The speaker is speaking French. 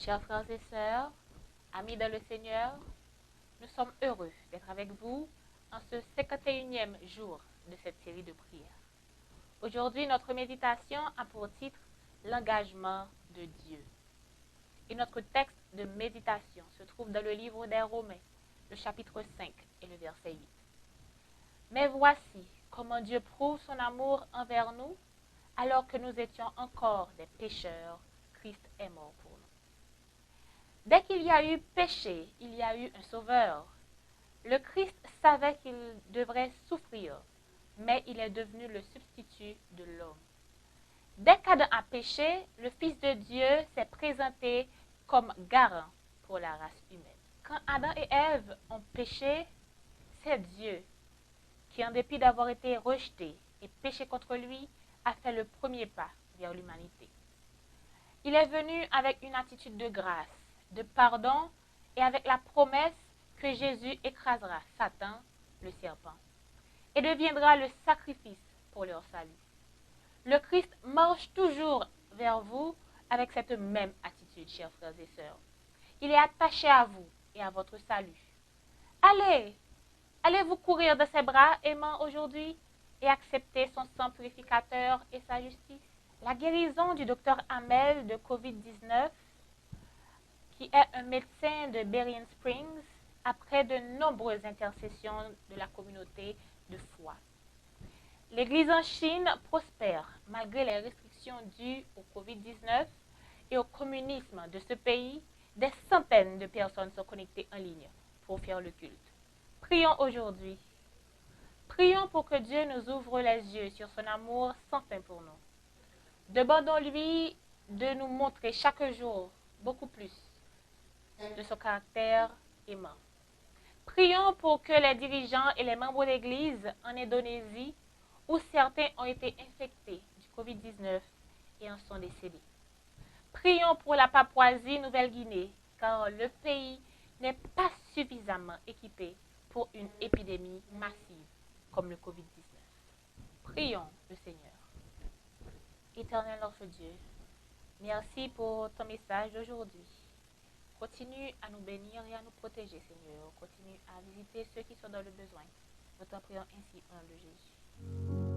Chers frères et sœurs, amis dans le Seigneur, nous sommes heureux d'être avec vous en ce 51e jour de cette série de prières. Aujourd'hui, notre méditation a pour titre l'engagement de Dieu. Et notre texte de méditation se trouve dans le livre des Romains, le chapitre 5 et le verset 8. Mais voici comment Dieu prouve son amour envers nous, alors que nous étions encore des pécheurs, Christ est mort pour nous. Dès qu'il y a eu péché, il y a eu un sauveur. Le Christ savait qu'il devrait souffrir, mais il est devenu le substitut de l'homme. Dès qu'Adam a péché, le Fils de Dieu s'est présenté comme garant pour la race humaine. Quand Adam et Ève ont péché, c'est Dieu qui, en dépit d'avoir été rejeté et péché contre lui, a fait le premier pas vers l'humanité. Il est venu avec une attitude de grâce, de pardon et avec la promesse que Jésus écrasera Satan, le serpent, et deviendra le sacrifice pour leur salut. Le Christ marche toujours vers vous avec cette même attitude, chers frères et sœurs. Il est attaché à vous et à votre salut. Allez-vous courir de ses bras aimants aujourd'hui et accepter son sang purificateur et sa justice? La guérison du docteur Hamel de Covid-19, qui est un médecin de Berrien Springs, après de nombreuses intercessions de la communauté de foi. L'Église en Chine prospère malgré les restrictions dues au Covid-19 et au communisme de ce pays. Des centaines de personnes sont connectées en ligne pour faire le culte. Prions aujourd'hui. Prions pour que Dieu nous ouvre les yeux sur son amour sans fin pour nous. Demandons-lui de nous montrer chaque jour beaucoup plus de son caractère aimant. Prions pour que les dirigeants et les membres d'Église en Indonésie, où certains ont été infectés du Covid-19 et en sont décédés. Prions pour la Papouasie-Nouvelle-Guinée, car le pays n'est pas suffisamment équipé pour une épidémie massive comme le Covid-19. Prions le Seigneur. Éternel notre Dieu, merci pour ton message d'aujourd'hui. Continue à nous bénir et à nous protéger, Seigneur. Continue à visiter ceux qui sont dans le besoin. Nous t'en prions ainsi au nom de Jésus.